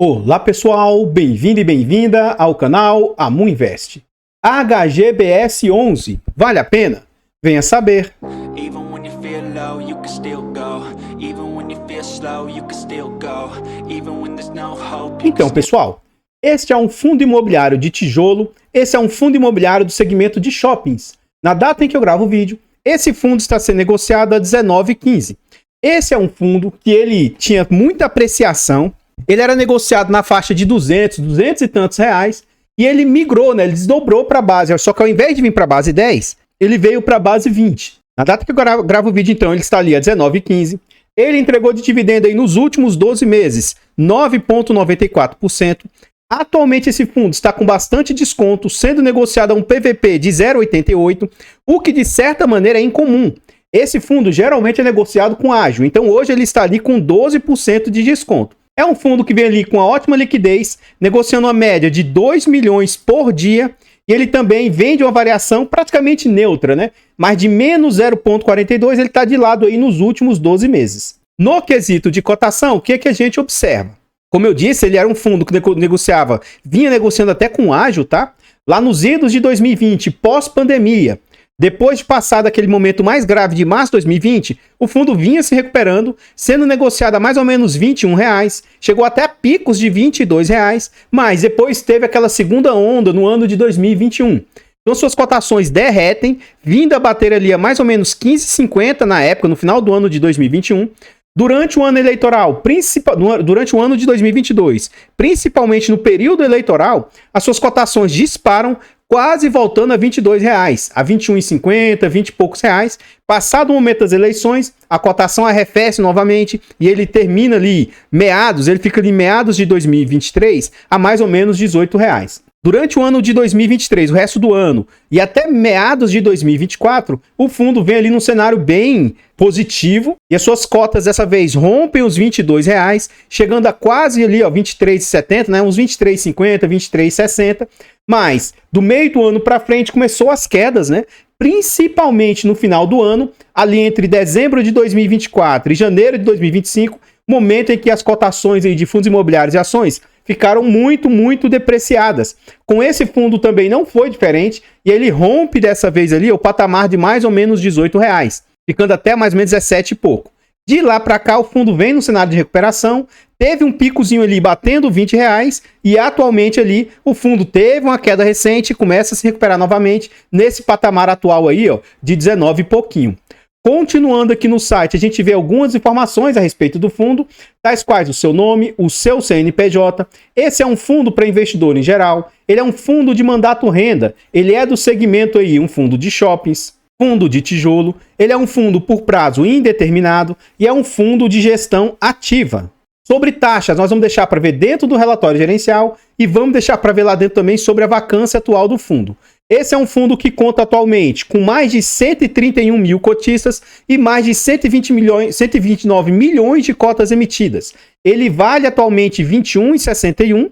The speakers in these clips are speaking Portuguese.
Olá pessoal, bem-vindo e bem-vinda ao canal Amu Invest. HGBS 11, vale a pena? Venha saber. Então pessoal, este é um fundo imobiliário de tijolo, esse é um fundo imobiliário do segmento de shoppings. Na data em que eu gravo o vídeo, esse fundo está sendo negociado a R$19,15. Esse é um fundo que ele tinha muita apreciação. Ele era negociado na faixa de 200 e tantos reais, e ele migrou, né? Ele desdobrou para a base, só que ao invés de vir para a base 10, ele veio para a base 20. Na data que eu gravo o vídeo, então, ele está ali a R$19,15. Ele entregou de dividendo aí nos últimos 12 meses, 9,94%. Atualmente esse fundo está com bastante desconto, sendo negociado a um PVP de 0,88, o que de certa maneira é incomum. Esse fundo geralmente é negociado com ágio, então hoje ele está ali com 12% de desconto. É um fundo que vem ali com uma ótima liquidez, negociando uma média de 2 milhões por dia, e ele também vende uma variação praticamente neutra, né? Mas de menos 0,42 ele está de lado aí nos últimos 12 meses. No quesito de cotação, o que é que a gente observa? Como eu disse, ele era um fundo que vinha negociando até com ágio, tá? Lá nos idos de 2020, pós-pandemia. Depois de passar daquele momento mais grave de março de 2020, o fundo vinha se recuperando, sendo negociado a mais ou menos R$21, chegou até a picos de R$22, mas depois teve aquela segunda onda no ano de 2021. Então suas cotações derretem, vindo a bater ali a mais ou menos R$15,50 na época, no final do ano de 2021. Durante o ano eleitoral, durante o ano de 2022, principalmente no período eleitoral, as suas cotações disparam, quase voltando a R$22, a R$21,50, 20 e poucos reais. Passado o momento das eleições, a cotação arrefece novamente e ele termina ali ele fica ali meados de 2023 a mais ou menos R$18. Durante o ano de 2023, o resto do ano, e até meados de 2024, o fundo vem ali num cenário bem positivo, e as suas cotas dessa vez rompem os R$22, chegando a quase ali, ó, R$23,70, né, uns R$23,50, R$23,60, mas do meio do ano para frente começou as quedas, né? Principalmente no final do ano, ali entre dezembro de 2024 e janeiro de 2025, momento em que as cotações aí de fundos imobiliários e ações ficaram muito depreciadas. Com esse fundo também não foi diferente, e ele rompe dessa vez ali o patamar de mais ou menos R$18, ficando até mais ou menos 17 e pouco. De lá para cá o fundo vem no cenário de recuperação, teve um picozinho ali batendo R$20, e atualmente ali o fundo teve uma queda recente e começa a se recuperar novamente nesse patamar atual aí, ó, de 19 e pouquinho. Continuando aqui no site, a gente vê algumas informações a respeito do fundo, tais quais o seu nome, o seu CNPJ. Esse é um fundo para investidor em geral, ele é um fundo de mandato renda, ele é do segmento aí, um fundo de shoppings, fundo de tijolo, ele é um fundo por prazo indeterminado e é um fundo de gestão ativa. Sobre taxas, nós vamos deixar para ver dentro do relatório gerencial e vamos deixar para ver lá dentro também sobre a vacância atual do fundo. Esse é um fundo que conta atualmente com mais de 131 mil cotistas e mais de 129 milhões de cotas emitidas. Ele vale atualmente R$ 21,61.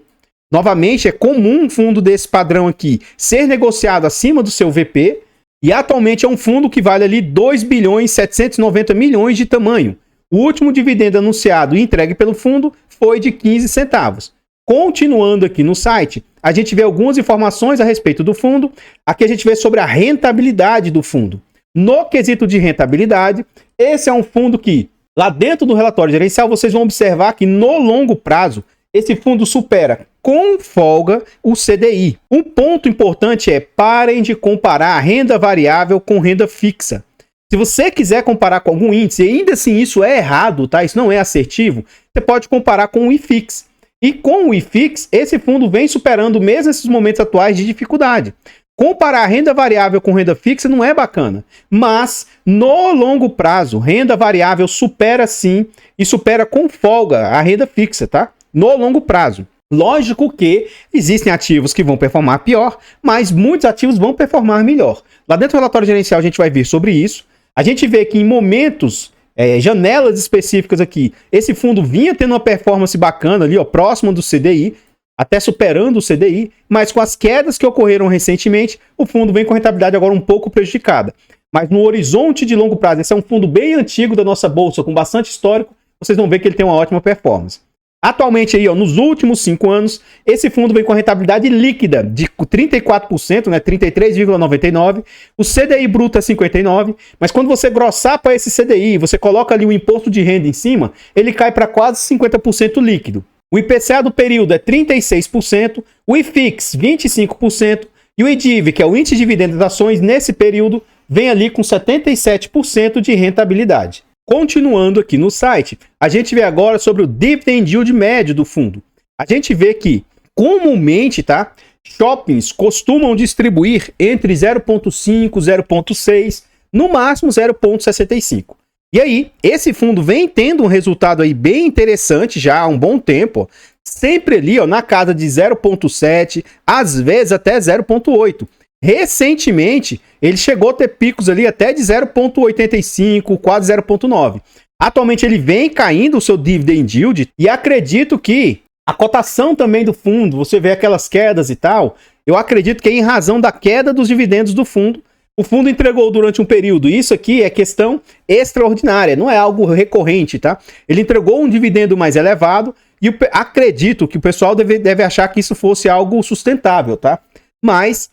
Novamente, é comum um fundo desse padrão aqui ser negociado acima do seu VP. E atualmente é um fundo que vale ali 2 bilhões 790 milhões de tamanho. O último dividendo anunciado e entregue pelo fundo foi de 15 centavos. Continuando aqui no site, a gente vê algumas informações a respeito do fundo. Aqui a gente vê sobre a rentabilidade do fundo. No quesito de rentabilidade, esse é um fundo que, lá dentro do relatório gerencial, vocês vão observar que no longo prazo, esse fundo supera com folga o CDI. Um ponto importante é: parem de comparar renda variável com renda fixa. Se você quiser comparar com algum índice, e ainda assim isso é errado, tá? Isso não é assertivo, você pode comparar com o IFIX. E com o IFIX, esse fundo vem superando mesmo esses momentos atuais de dificuldade. Comparar renda variável com renda fixa não é bacana, mas no longo prazo, renda variável supera sim e supera com folga a renda fixa, tá? No longo prazo. Lógico que existem ativos que vão performar pior, mas muitos ativos vão performar melhor. Lá dentro do relatório gerencial a gente vai ver sobre isso. A gente vê que em momentos, janelas específicas aqui, esse fundo vinha tendo uma performance bacana ali, ó, próximo do CDI, até superando o CDI, mas com as quedas que ocorreram recentemente, o fundo vem com rentabilidade agora um pouco prejudicada. Mas no horizonte de longo prazo, esse é um fundo bem antigo da nossa bolsa, com bastante histórico, vocês vão ver que ele tem uma ótima performance. Atualmente, aí, ó, nos últimos 5 anos, esse fundo vem com a rentabilidade líquida de 34%, né, 33,99%. O CDI bruto é 59%, mas quando você grossar para esse CDI, você coloca ali o imposto de renda em cima, ele cai para quase 50% líquido. O IPCA do período é 36%, o IFIX 25% e o IDIV, que é o índice de dividendos das ações, nesse período vem ali com 77% de rentabilidade. Continuando aqui no site, a gente vê agora sobre o dividend yield médio do fundo. A gente vê que, comumente, tá, shoppings costumam distribuir entre 0,5 e 0,6, no máximo 0,65. E aí, esse fundo vem tendo um resultado aí bem interessante já há um bom tempo, ó, sempre ali, ó, na casa de 0,7, às vezes até 0,8. Recentemente, ele chegou a ter picos ali até de 0,85, quase 0,9. Atualmente ele vem caindo o seu dividend yield e acredito que a cotação também do fundo, você vê aquelas quedas e tal, eu acredito que é em razão da queda dos dividendos do fundo. O fundo entregou durante um período, isso aqui é questão extraordinária, não é algo recorrente, tá? Ele entregou um dividendo mais elevado e acredito que o pessoal deve achar que isso fosse algo sustentável, tá? Mas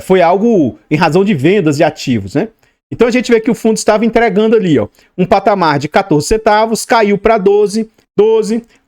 foi algo em razão de vendas de ativos, né? Então a gente vê que o fundo estava entregando ali, ó, um patamar de 14 centavos, caiu para 12,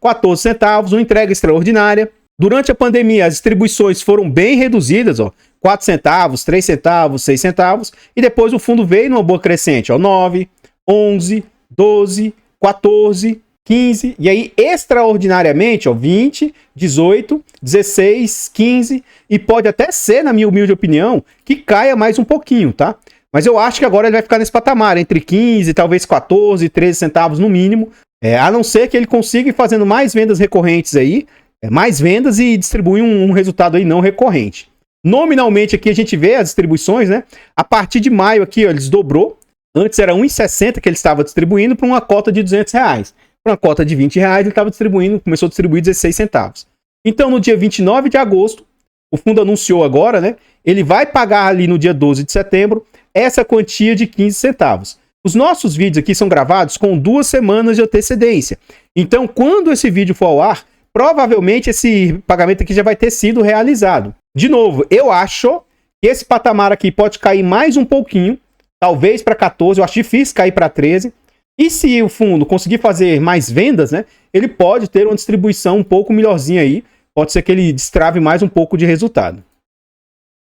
14 centavos, uma entrega extraordinária. Durante a pandemia, as distribuições foram bem reduzidas, ó, 4 centavos, 3 centavos, 6 centavos, e depois o fundo veio numa boa crescente, ó, 9, 11, 12, 14, 15, e aí extraordinariamente, ó, 20, 18, 16, 15, e pode até ser, na minha humilde opinião, que caia mais um pouquinho, tá? Mas eu acho que agora ele vai ficar nesse patamar, entre 15, talvez 14, 13 centavos no mínimo, a não ser que ele consiga ir fazendo mais vendas recorrentes aí, mais vendas e distribuir um resultado aí não recorrente. Nominalmente aqui a gente vê as distribuições, né? A partir de maio aqui, ó, eles dobrou, antes era 1,60 que ele estava distribuindo para uma cota de R$200. Para uma cota de R$20, ele estava distribuindo, começou a distribuir 16 centavos. Então, no dia 29 de agosto, o fundo anunciou agora, né? Ele vai pagar ali no dia 12 de setembro essa quantia de 15 centavos. Os nossos vídeos aqui são gravados com 2 semanas de antecedência. Então, quando esse vídeo for ao ar, provavelmente esse pagamento aqui já vai ter sido realizado. De novo, eu acho que esse patamar aqui pode cair mais um pouquinho, talvez para 14, eu acho difícil cair para 13. E se o fundo conseguir fazer mais vendas, né, ele pode ter uma distribuição um pouco melhorzinha aí. Pode ser que ele destrave mais um pouco de resultado.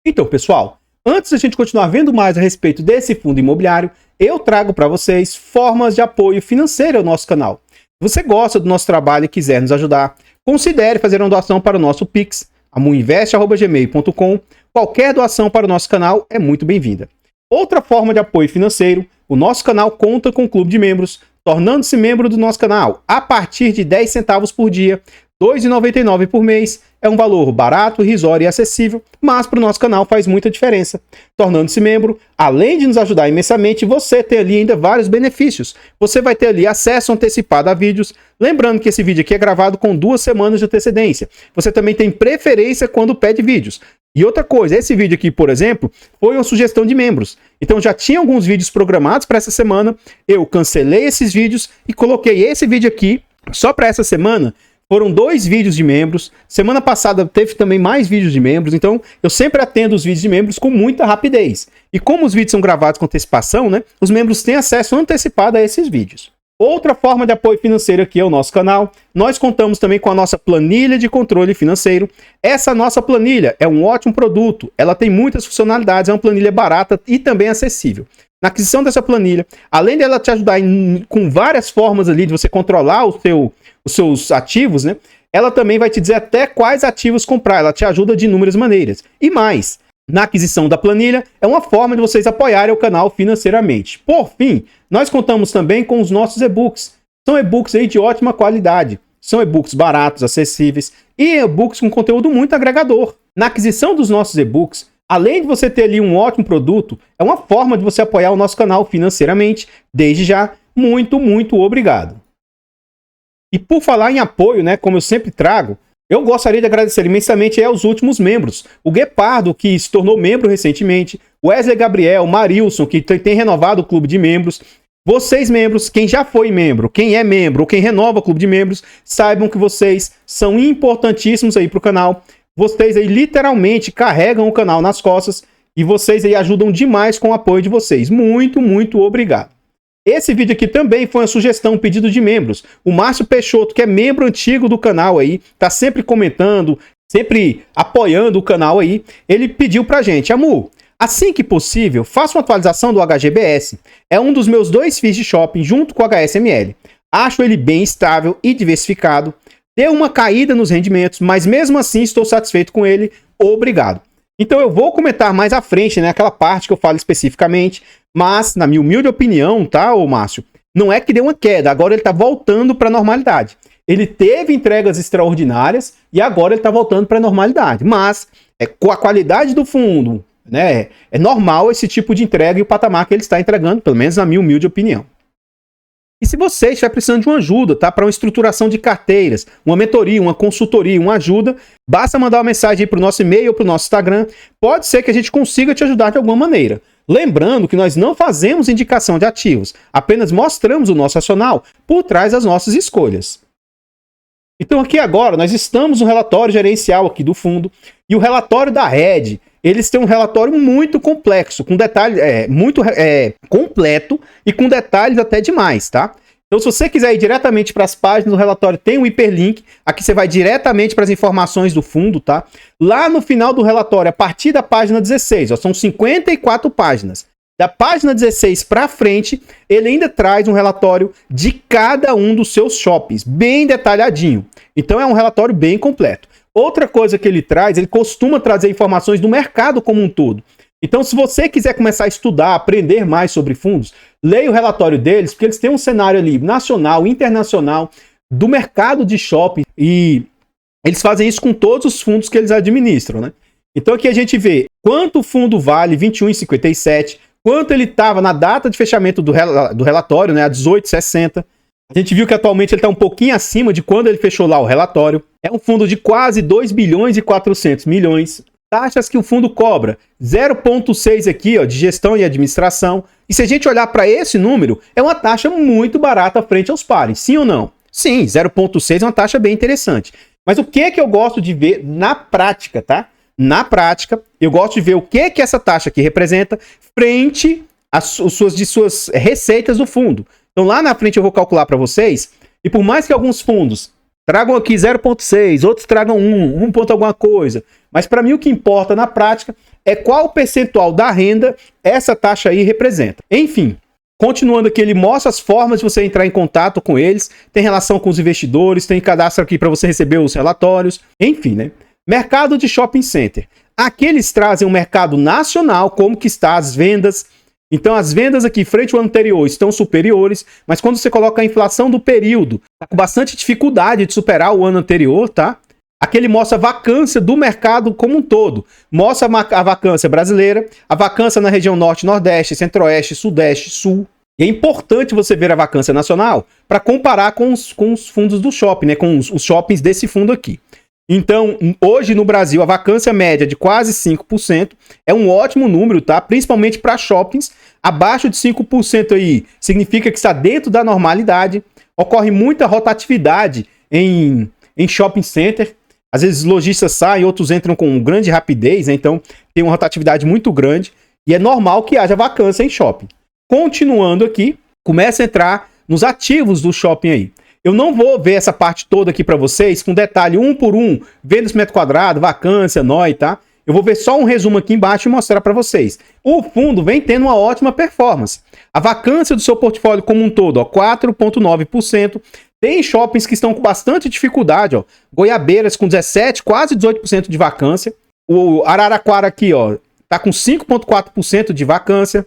Então, pessoal, antes da gente continuar vendo mais a respeito desse fundo imobiliário, eu trago para vocês formas de apoio financeiro ao nosso canal. Se você gosta do nosso trabalho e quiser nos ajudar, considere fazer uma doação para o nosso Pix, amuinvest@gmail.com. Qualquer doação para o nosso canal é muito bem-vinda. Outra forma de apoio financeiro, o nosso canal conta com um clube de membros, tornando-se membro do nosso canal a partir de 10 centavos por dia, R$ 2,99 por mês. É um valor barato, irrisório e acessível, mas para o nosso canal faz muita diferença. Tornando-se membro, além de nos ajudar imensamente, você tem ali ainda vários benefícios. Você vai ter ali acesso antecipado a vídeos, lembrando que esse vídeo aqui é gravado com 2 semanas de antecedência. Você também tem preferência quando pede vídeos. E outra coisa, esse vídeo aqui, por exemplo, foi uma sugestão de membros. Então já tinha alguns vídeos programados para essa semana, eu cancelei esses vídeos e coloquei esse vídeo aqui só para essa semana. Foram 2 vídeos de membros. Semana passada teve também mais vídeos de membros. Então, eu sempre atendo os vídeos de membros com muita rapidez. E como os vídeos são gravados com antecipação, né? Os membros têm acesso antecipado a esses vídeos. Outra forma de apoio financeiro aqui é o nosso canal. Nós contamos também com a nossa planilha de controle financeiro. Essa nossa planilha é um ótimo produto. Ela tem muitas funcionalidades. É uma planilha barata e também acessível. Na aquisição dessa planilha, além dela te ajudar com várias formas ali de você controlar os seus ativos, né? Ela também vai te dizer até quais ativos comprar. Ela te ajuda de inúmeras maneiras. E mais, na aquisição da planilha, é uma forma de vocês apoiarem o canal financeiramente. Por fim, nós contamos também com os nossos e-books. São e-books aí de ótima qualidade. São e-books baratos, acessíveis e e-books com conteúdo muito agregador. Na aquisição dos nossos e-books, além de você ter ali um ótimo produto, é uma forma de você apoiar o nosso canal financeiramente. Desde já, muito, muito obrigado. E por falar em apoio, né, como eu sempre trago, eu gostaria de agradecer imensamente aos últimos membros. O Guepardo, que se tornou membro recentemente, o Wesley Gabriel, o Marilson, que tem renovado o clube de membros. Vocês membros, quem já foi membro, quem é membro ou quem renova o clube de membros, saibam que vocês são importantíssimos aí pro canal. Vocês aí literalmente carregam o canal nas costas e vocês aí ajudam demais com o apoio de vocês. Muito, muito obrigado. Esse vídeo aqui também foi uma sugestão, um pedido de membros. O Márcio Peixoto, que é membro antigo do canal aí, tá sempre comentando, sempre apoiando o canal aí, ele pediu pra gente: Amu, assim que possível, faça uma atualização do HGBS. É um dos meus 2 FIIs de shopping junto com o HSML. Acho ele bem estável e diversificado. Deu uma caída nos rendimentos, mas mesmo assim estou satisfeito com ele. Obrigado. Então eu vou comentar mais à frente, né, aquela parte que eu falo especificamente, mas na minha humilde opinião, tá, ô Márcio, não é que deu uma queda, agora ele tá voltando para a normalidade. Ele teve entregas extraordinárias e agora ele tá voltando para a normalidade, mas com a qualidade do fundo, né, é normal esse tipo de entrega e o patamar que ele está entregando, pelo menos na minha humilde opinião. E se você estiver precisando de uma ajuda, tá? Para uma estruturação de carteiras, uma mentoria, uma consultoria, uma ajuda, basta mandar uma mensagem aí para o nosso e-mail ou para o nosso Instagram. Pode ser que a gente consiga te ajudar de alguma maneira. Lembrando que nós não fazemos indicação de ativos, apenas mostramos o nosso racional por trás das nossas escolhas. Então aqui agora nós estamos no relatório gerencial aqui do fundo e o relatório da Red. Eles têm um relatório muito complexo, com detalhes, muito completo e com detalhes até demais, tá? Então, se você quiser ir diretamente para as páginas do relatório, tem um hiperlink. Aqui você vai diretamente para as informações do fundo, tá? Lá no final do relatório, a partir da página 16, ó, são 54 páginas. Da página 16 para frente, ele ainda traz um relatório de cada um dos seus shoppings, bem detalhadinho. Então, é um relatório bem completo. Outra coisa que ele traz, ele costuma trazer informações do mercado como um todo. Então, se você quiser começar a estudar, aprender mais sobre fundos, leia o relatório deles, porque eles têm um cenário ali nacional, internacional, do mercado de shopping, e eles fazem isso com todos os fundos que eles administram, né? Então, aqui a gente vê quanto o fundo vale, R$ 21,57, quanto ele estava na data de fechamento do relatório, né, a 18,60. A gente viu que atualmente ele está um pouquinho acima de quando ele fechou lá o relatório. É um fundo de quase 2 bilhões e 400 milhões. Taxas que o fundo cobra, 0,6 aqui, ó, de gestão e administração. E se a gente olhar para esse número, é uma taxa muito barata frente aos pares, sim ou não? Sim, 0,6 é uma taxa bem interessante. Mas o que eu gosto de ver na prática, tá? Na prática, eu gosto de ver o que essa taxa aqui representa frente às suas receitas do fundo. Então lá na frente eu vou calcular para vocês, e por mais que alguns fundos tragam aqui 0,6, outros tragam 1 ponto alguma coisa, mas para mim o que importa na prática é qual o percentual da renda essa taxa aí representa. Enfim, continuando aqui, ele mostra as formas de você entrar em contato com eles, tem relação com os investidores, tem cadastro aqui para você receber os relatórios, enfim, né? Mercado de shopping center. Aqui eles trazem um mercado nacional, como que está as vendas. Então as vendas aqui frente ao ano anterior estão superiores, mas quando você coloca a inflação do período, tá com bastante dificuldade de superar o ano anterior, tá? Aqui ele mostra a vacância do mercado como um todo. Mostra a vacância brasileira, a vacância na região norte, nordeste, centro-oeste, sudeste, sul. E é importante você ver a vacância nacional para comparar com os fundos do shopping, né? Com os shoppings desse fundo aqui. Então, hoje no Brasil, a vacância média de quase 5% é um ótimo número, tá? Principalmente para shoppings. Abaixo de 5% aí significa que está dentro da normalidade. Ocorre muita rotatividade em shopping center. Às vezes lojistas saem, outros entram com grande rapidez, né? Então tem uma rotatividade muito grande e é normal que haja vacância em shopping. Continuando aqui, começa a entrar nos ativos do shopping aí. Eu não vou ver essa parte toda aqui para vocês, com detalhe um por um, vendas por metro quadrado, vacância, NOI, tá? Eu vou ver só um resumo aqui embaixo e mostrar para vocês. O fundo vem tendo uma ótima performance. A vacância do seu portfólio como um todo, ó, 4,9%. Tem shoppings que estão com bastante dificuldade, ó. Goiabeiras com 17, quase 18% de vacância. O Araraquara aqui, ó, tá com 5,4% de vacância.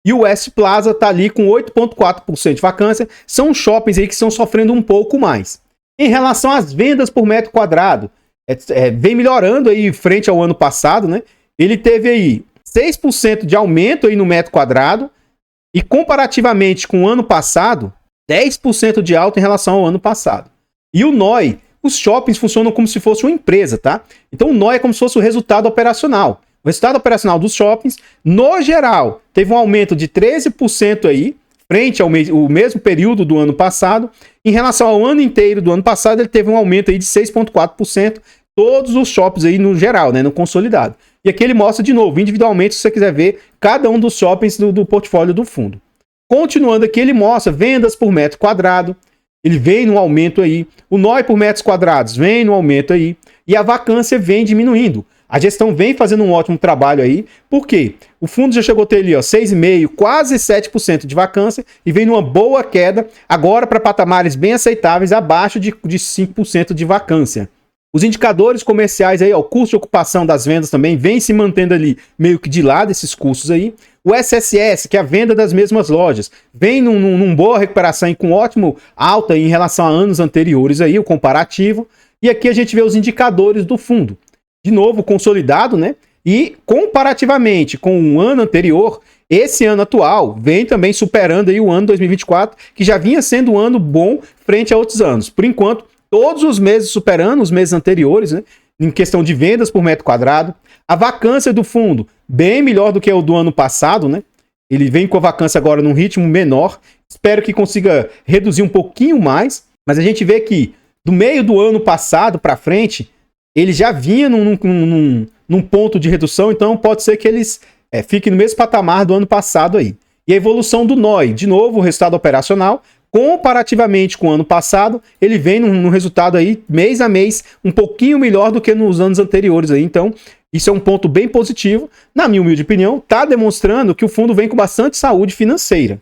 E o West Plaza tá ali com 8,4% de vacância. São shoppings aí que estão sofrendo um pouco mais. Em relação às vendas por metro quadrado, vem melhorando aí frente ao ano passado, né? Ele teve aí 6% de aumento aí no metro quadrado e comparativamente com o ano passado, 10% de alta em relação ao ano passado. E o NOI, os shoppings funcionam como se fosse uma empresa, tá? Então o NOI é como se fosse o resultado operacional. O resultado operacional dos shoppings, no geral, teve um aumento de 13% aí, frente ao o mesmo período do ano passado. Em relação ao ano inteiro do ano passado, ele teve um aumento aí de 6,4%, todos os shoppings aí no geral, né, no consolidado. E aqui ele mostra de novo, individualmente, se você quiser ver cada um dos shoppings do portfólio do fundo. Continuando aqui, ele mostra vendas por metro quadrado, ele vem no aumento aí, o NOI por metros quadrados vem no aumento aí, e a vacância vem diminuindo. A gestão vem fazendo um ótimo trabalho aí, porque o fundo já chegou a ter ali, ó, 6,5%, quase 7% de vacância, e vem numa boa queda, agora para patamares bem aceitáveis, abaixo de 5% de vacância. Os indicadores comerciais aí, ó, o custo de ocupação das vendas também vem se mantendo ali meio que de lado, esses custos aí. O SSS, que é a venda das mesmas lojas, vem numa boa recuperação e com ótimo alta em relação a anos anteriores aí, o comparativo. E aqui a gente vê os indicadores do fundo. De novo, consolidado, né? E comparativamente com o ano anterior, esse ano atual vem também superando aí o ano 2024, que já vinha sendo um ano bom frente a outros anos. Por enquanto, todos os meses superando os meses anteriores, né? Em questão de vendas por metro quadrado. A vacância do fundo, bem melhor do que o do ano passado, né? Ele vem com a vacância agora num ritmo menor. Espero que consiga reduzir um pouquinho mais. Mas a gente vê que do meio do ano passado para frente, ele já vinha num ponto de redução. Então pode ser que eles fiquem no mesmo patamar do ano passado aí. E a evolução do NOI, de novo, o resultado operacional, comparativamente com o ano passado, ele vem num resultado aí, mês a mês, um pouquinho melhor do que nos anos anteriores aí. Então, isso é um ponto bem positivo. Na minha humilde opinião, está demonstrando que o fundo vem com bastante saúde financeira.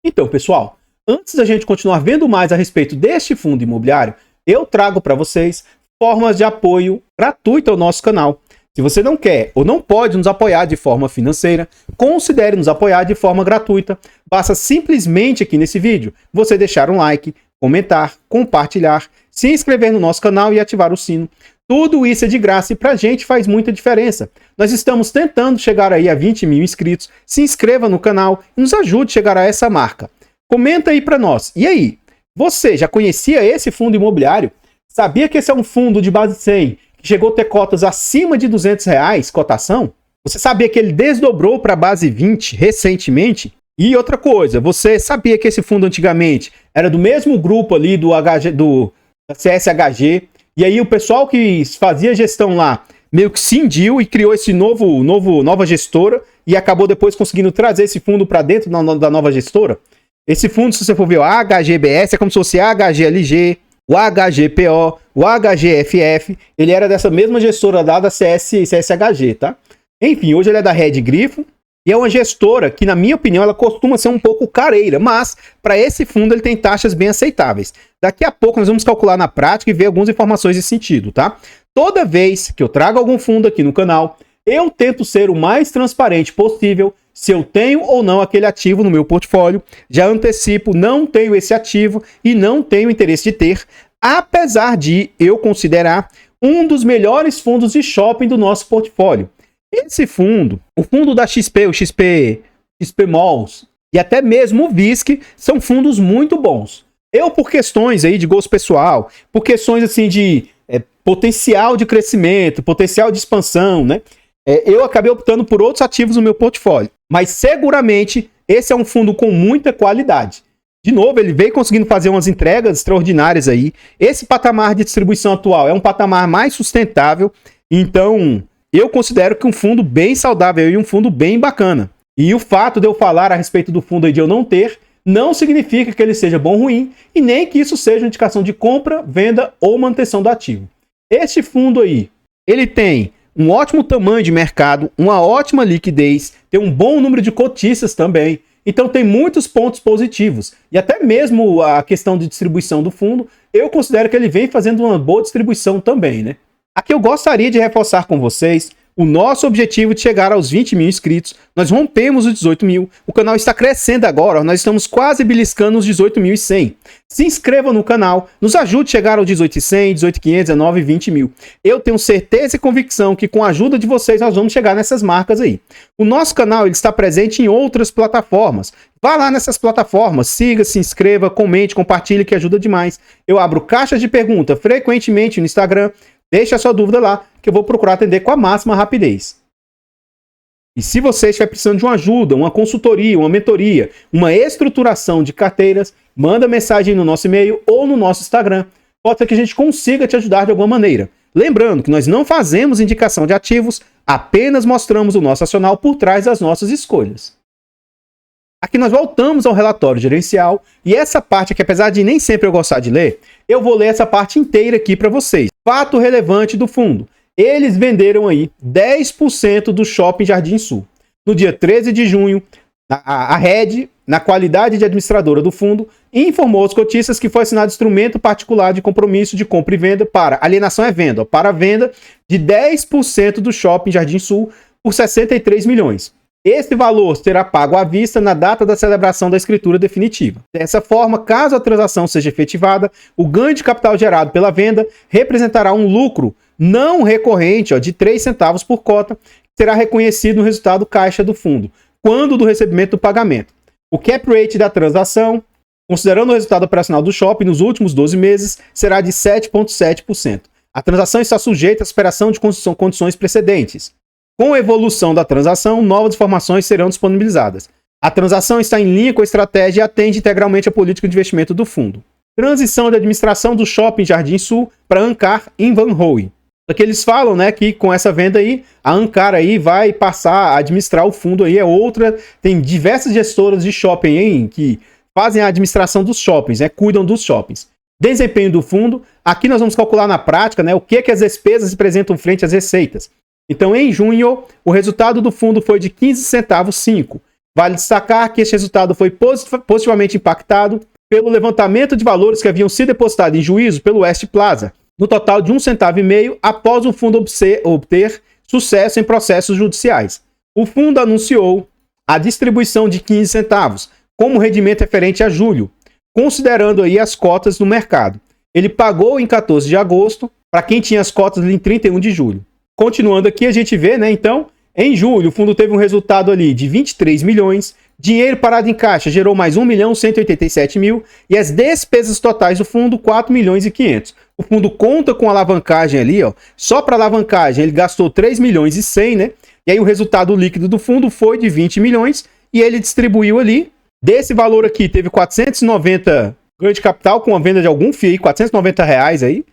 Então, pessoal, antes da gente continuar vendo mais a respeito deste fundo imobiliário, eu trago para vocês formas de apoio gratuito ao nosso canal. Se você não quer ou não pode nos apoiar de forma financeira, considere nos apoiar de forma gratuita. Basta simplesmente aqui nesse vídeo você deixar um like, comentar, compartilhar, se inscrever no nosso canal e ativar o sino. Tudo isso é de graça e pra gente faz muita diferença. Nós estamos tentando chegar aí a 20 mil inscritos. Se inscreva no canal e nos ajude a chegar a essa marca. Comenta aí pra nós. E aí, você já conhecia esse fundo imobiliário? Sabia que esse é um fundo de base 100 que chegou a ter cotas acima de R$200 cotação? Você sabia que ele desdobrou para a base 20 recentemente? E outra coisa, você sabia que esse fundo antigamente era do mesmo grupo ali do CSHG, e aí o pessoal que fazia gestão lá meio que cindiu e criou esse nova gestora e acabou depois conseguindo trazer esse fundo para dentro da nova gestora? Esse fundo, se você for ver o HGBS, é como se fosse HGLG, o HGPO, o HGFF, ele era dessa mesma gestora lá da CSHG, tá? Enfim, hoje ele é da Red Grifo e é uma gestora que, na minha opinião, ela costuma ser um pouco careira, mas para esse fundo ele tem taxas bem aceitáveis. Daqui a pouco nós vamos calcular na prática e ver algumas informações nesse sentido, tá? Toda vez que eu trago algum fundo aqui no canal, eu tento ser o mais transparente possível se eu tenho ou não aquele ativo no meu portfólio. Já antecipo, não tenho esse ativo e não tenho interesse de ter, apesar de eu considerar um dos melhores fundos de shopping do nosso portfólio. Esse fundo, o fundo da XP, o XP Malls e até mesmo o VISC são fundos muito bons. Eu, por questões aí de gosto pessoal, por questões assim de potencial de crescimento, potencial de expansão, né? Eu acabei optando por outros ativos no meu portfólio. Mas seguramente esse é um fundo com muita qualidade. De novo, ele veio conseguindo fazer umas entregas extraordinárias aí. Esse patamar de distribuição atual é um patamar mais sustentável. Então, eu considero que um fundo bem saudável e um fundo bem bacana. E o fato de eu falar a respeito do fundo aí de eu não ter, não significa que ele seja bom ou ruim, e nem que isso seja uma indicação de compra, venda ou manutenção do ativo. Este fundo aí, ele tem um ótimo tamanho de mercado, uma ótima liquidez, tem um bom número de cotistas também. Então tem muitos pontos positivos. E até mesmo a questão de distribuição do fundo, eu considero que ele vem fazendo uma boa distribuição também, né? Aqui eu gostaria de reforçar com vocês o nosso objetivo de chegar aos 20 mil inscritos. Nós rompemos os 18 mil. O canal está crescendo agora. Nós estamos quase beliscando os 18.100. Se inscreva no canal. Nos ajude a chegar aos 18.100, 18.500, 19 e 20 mil. Eu tenho certeza e convicção que com a ajuda de vocês nós vamos chegar nessas marcas aí. O nosso canal ele está presente em outras plataformas. Vá lá nessas plataformas. Siga, se inscreva, comente, compartilhe que ajuda demais. Eu abro caixas de pergunta frequentemente no Instagram. Deixe a sua dúvida lá, que eu vou procurar atender com a máxima rapidez. E se você estiver precisando de uma ajuda, uma consultoria, uma mentoria, uma estruturação de carteiras, manda mensagem no nosso e-mail ou no nosso Instagram. Pode ser que a gente consiga te ajudar de alguma maneira. Lembrando que nós não fazemos indicação de ativos, apenas mostramos o nosso racional por trás das nossas escolhas. Aqui nós voltamos ao relatório gerencial e essa parte aqui, apesar de nem sempre eu gostar de ler, eu vou ler essa parte inteira aqui para vocês. Fato relevante do fundo. Eles venderam aí 10% do Shopping Jardim Sul. No dia 13 de junho, a Red, na qualidade de administradora do fundo, informou aos cotistas que foi assinado instrumento particular de compromisso de compra e venda para alienação é venda, para venda de 10% do Shopping Jardim Sul por 63 milhões. Este valor será pago à vista na data da celebração da escritura definitiva. Dessa forma, caso a transação seja efetivada, o ganho de capital gerado pela venda representará um lucro não recorrente de 3 centavos por cota, que será reconhecido no resultado caixa do fundo, quando do recebimento do pagamento. O cap rate da transação, considerando o resultado operacional do shopping nos últimos 12 meses, será de 7,7%. A transação está sujeita à superação de condições precedentes. Com a evolução da transação, novas informações serão disponibilizadas. A transação está em linha com a estratégia e atende integralmente a política de investimento do fundo. Transição de administração do Shopping Jardim Sul para Ancar em Van Hoy. Aqui eles falam, né, que com essa venda aí, a Ancar aí vai passar a administrar o fundo aí, é outra, tem diversas gestoras de shopping aí que fazem a administração dos shoppings, né, cuidam dos shoppings. Desempenho do fundo, aqui nós vamos calcular na prática, né, o que as despesas representam frente às receitas. Então, em junho, o resultado do fundo foi de 15 centavos 5. Vale destacar que este resultado foi positivamente impactado pelo levantamento de valores que haviam sido depositados em juízo pelo West Plaza, no total de 1,5 centavo após o fundo obter sucesso em processos judiciais. O fundo anunciou a distribuição de 15 centavos como rendimento referente a julho, considerando aí as cotas no mercado. Ele pagou em 14 de agosto para quem tinha as cotas em 31 de julho. Continuando aqui, a gente vê, né, então, em julho, o fundo teve um resultado ali de 23 milhões, dinheiro parado em caixa gerou mais 1.187.000 e as despesas totais do fundo, 4 milhões e 500. O fundo conta com alavancagem ali, ó, só para alavancagem ele gastou 3 milhões e 100, né, e aí o resultado líquido do fundo foi de 20 milhões e ele distribuiu ali, desse valor aqui, teve 490 ganho de capital com a venda de algum FII, R$490 aí,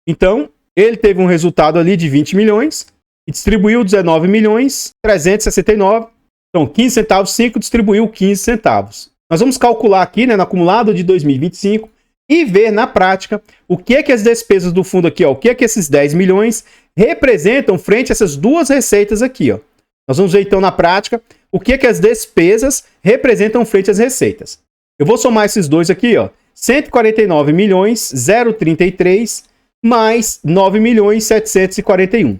então... Ele teve um resultado ali de 20 milhões e distribuiu 19 milhões 369. Então, 15 centavos 5 distribuiu 15 centavos. Nós vamos calcular aqui, né, no acumulado de 2025 e ver na prática o que é que as despesas do fundo aqui, ó, o que é que esses 10 milhões representam frente a essas duas receitas aqui, ó. Nós vamos ver então na prática o que é que as despesas representam frente às receitas. Eu vou somar esses dois aqui, ó. 149 milhões 033 mais 9 milhões 741.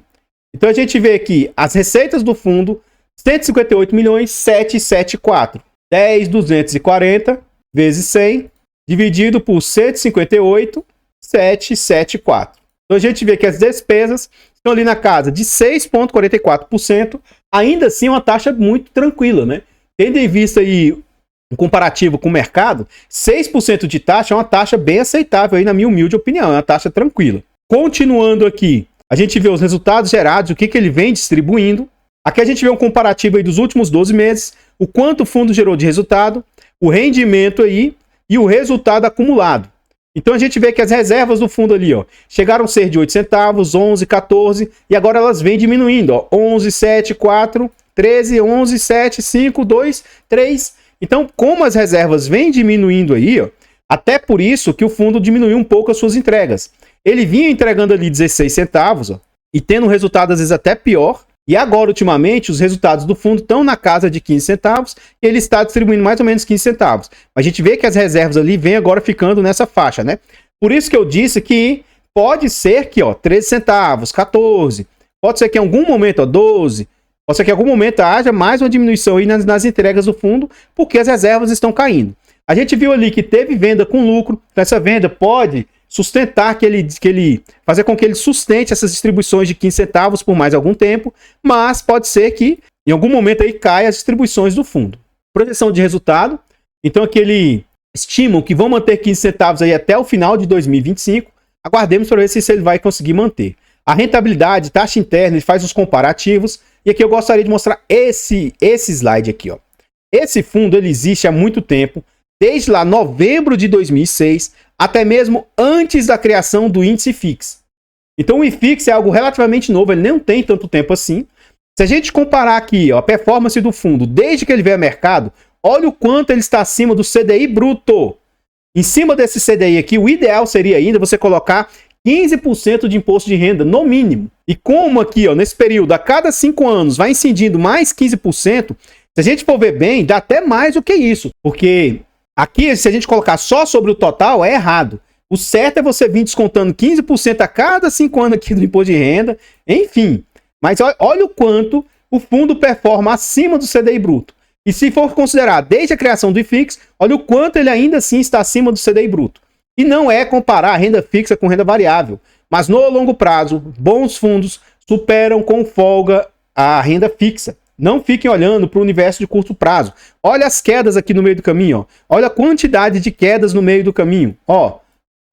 Então a gente vê aqui as receitas do fundo, 158 milhões 774. 10.240 vezes 100, dividido por 158, 774. Então a gente vê que as despesas estão ali na casa de 6,44%, ainda assim uma taxa muito tranquila, né? Tendo em vista aí um comparativo com o mercado, 6% de taxa é uma taxa bem aceitável aí na minha humilde opinião, é uma taxa tranquila. Continuando aqui, a gente vê os resultados gerados, o que ele vem distribuindo. Aqui a gente vê um comparativo aí dos últimos 12 meses, o quanto o fundo gerou de resultado, o rendimento aí e o resultado acumulado. Então a gente vê que as reservas do fundo ali, ó, chegaram a ser de 8 centavos, 11, 14 e agora elas vêm diminuindo, ó, 11, 7, 4, 13, 11, 7, 5, 2, 3. Então, como as reservas vêm diminuindo aí, ó, até por isso que o fundo diminuiu um pouco as suas entregas. Ele vinha entregando ali 16 centavos, ó, e tendo um resultado às vezes até pior. E agora, ultimamente, os resultados do fundo estão na casa de 15 centavos e ele está distribuindo mais ou menos 15 centavos. Mas a gente vê que as reservas ali vêm agora ficando nessa faixa, né? Por isso que eu disse que pode ser que, ó, 13 centavos, 14, pode ser que em algum momento, ó, 12, pode ser que em algum momento haja mais uma diminuição aí nas entregas do fundo, porque as reservas estão caindo. A gente viu ali que teve venda com lucro, então essa venda pode sustentar fazer com que ele sustente essas distribuições de 15 centavos por mais algum tempo, mas pode ser que em algum momento aí caia as distribuições do fundo. Projeção de resultado, então aqui ele estimam que vão manter 15 centavos aí até o final de 2025, aguardemos para ver se ele vai conseguir manter. A rentabilidade, taxa interna, ele faz os comparativos, E aqui eu gostaria de mostrar esse slide aqui, ó. Esse fundo ele existe há muito tempo, desde lá novembro de 2006, até mesmo antes da criação do índice FIX. Então o IFIX é algo relativamente novo, ele não tem tanto tempo assim. Se a gente comparar aqui ó, a performance do fundo desde que ele veio ao mercado, olha o quanto ele está acima do CDI bruto. Em cima desse CDI aqui, o ideal seria ainda você colocar 15% de imposto de renda, no mínimo. E como aqui, ó, nesse período, a cada 5 anos, vai incidindo mais 15%, se a gente for ver bem, dá até mais do que isso. Porque aqui, se a gente colocar só sobre o total, é errado. O certo é você vir descontando 15% a cada 5 anos aqui do imposto de renda, enfim. Mas olha o quanto o fundo performa acima do CDI bruto. E se for considerar desde a criação do IFIX, olha o quanto ele ainda assim está acima do CDI bruto. E não é comparar renda fixa com renda variável. Mas no longo prazo, bons fundos superam com folga a renda fixa. Não fiquem olhando para o universo de curto prazo. Olha as quedas aqui no meio do caminho. Ó. Olha a quantidade de quedas no meio do caminho. Ó.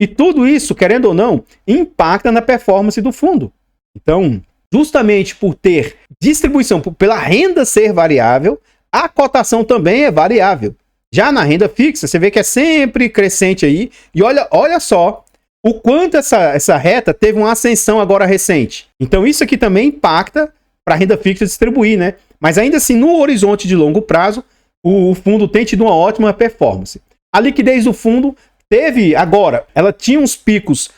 E tudo isso, querendo ou não, impacta na performance do fundo. Então, justamente por ter distribuição pela renda ser variável, a cotação também é variável. Já na renda fixa, você vê que é sempre crescente aí. E olha só o quanto essa reta teve uma ascensão agora recente. Então isso aqui também impacta para a renda fixa distribuir, né? Mas ainda assim, no horizonte de longo prazo, o fundo tem tido uma ótima performance. A liquidez do fundo teve agora, ela tinha uns picos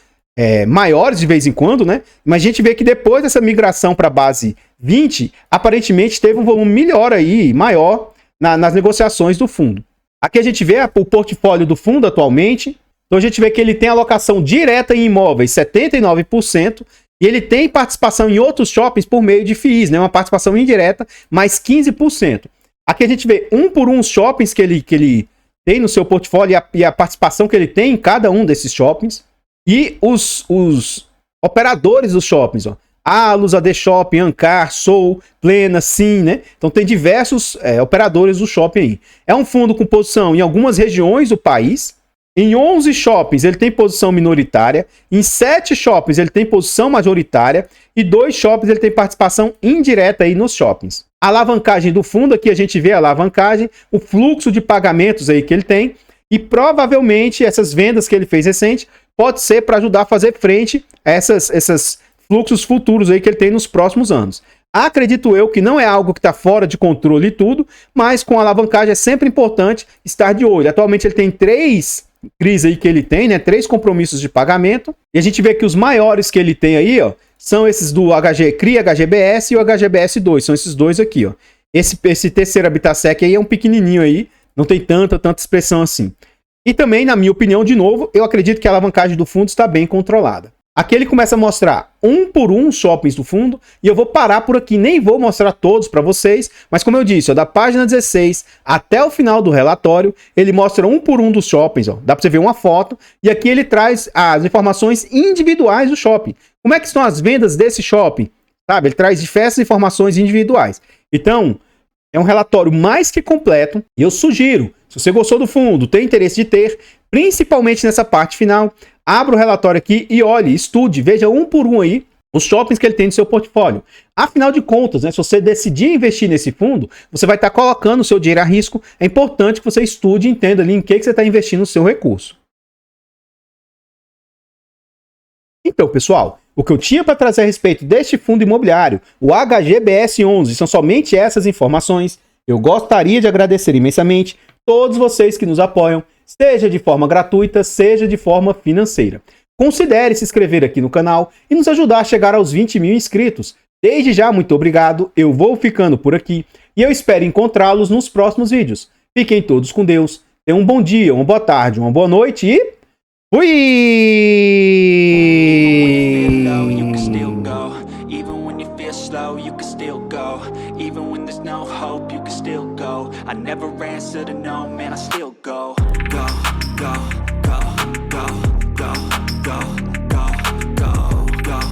maiores de vez em quando, né? Mas a gente vê que depois dessa migração para a base 20, aparentemente teve um volume melhor aí, maior nas negociações do fundo. Aqui a gente vê o portfólio do fundo atualmente. Então a gente vê que ele tem alocação direta em imóveis, 79%, e ele tem participação em outros shoppings por meio de FIIs, né? Uma participação indireta, mais 15%. Aqui a gente vê um por um os shoppings que ele tem no seu portfólio e a participação que ele tem em cada um desses shoppings. E os operadores dos shoppings, ó. Alus, AD Shopping, Ancar, Soul, Plena, Sim, né? Então tem diversos operadores do shopping aí. É um fundo com posição em algumas regiões do país. Em 11 shoppings ele tem posição minoritária. Em 7 shoppings ele tem posição majoritária. E 2 shoppings ele tem participação indireta aí nos shoppings. A alavancagem do fundo, aqui a gente vê a alavancagem, o fluxo de pagamentos aí que ele tem. E provavelmente essas vendas que ele fez recente pode ser para ajudar a fazer frente a esses fluxos futuros aí que ele tem nos próximos anos. Acredito eu que não é algo que está fora de controle e tudo, mas com a alavancagem é sempre importante estar de olho. Atualmente ele tem 3 CRIs aí que ele tem, né? 3 compromissos de pagamento. E a gente vê que os maiores que ele tem aí, ó, são esses do CRI, HGBS e o HGBS2. São esses dois aqui, ó. Esse terceiro Habitasec aí é um pequenininho aí, não tem tanta expressão assim. E também, na minha opinião, de novo, eu acredito que a alavancagem do fundo está bem controlada. Aqui ele começa a mostrar um por um os shoppings do fundo, e eu vou parar por aqui, nem vou mostrar todos para vocês, mas como eu disse, ó, da página 16 até o final do relatório, ele mostra um por um dos shoppings, ó, dá para você ver uma foto, e aqui ele traz as informações individuais do shopping. Como é que estão as vendas desse shopping? Sabe? Ele traz diversas informações individuais. Então, é um relatório mais que completo, e eu sugiro, se você gostou do fundo, tem interesse de ter, principalmente nessa parte final, abra o relatório aqui e olhe, estude, veja um por um aí os shoppings que ele tem no seu portfólio. Afinal de contas, né, se você decidir investir nesse fundo, você vai estar colocando o seu dinheiro a risco. É importante que você estude e entenda ali em que você está investindo o seu recurso. Então, pessoal, o que eu tinha para trazer a respeito deste fundo imobiliário, o HGBS11, são somente essas informações. Eu gostaria de agradecer imensamente todos vocês que nos apoiam, seja de forma gratuita, seja de forma financeira. Considere se inscrever aqui no canal e nos ajudar a chegar aos 20 mil inscritos. Desde já, muito obrigado, eu vou ficando por aqui e eu espero encontrá-los nos próximos vídeos. Fiquem todos com Deus, tenham um bom dia, uma boa tarde, uma boa noite e... fui! I never answer to no, man, I still go, go, go.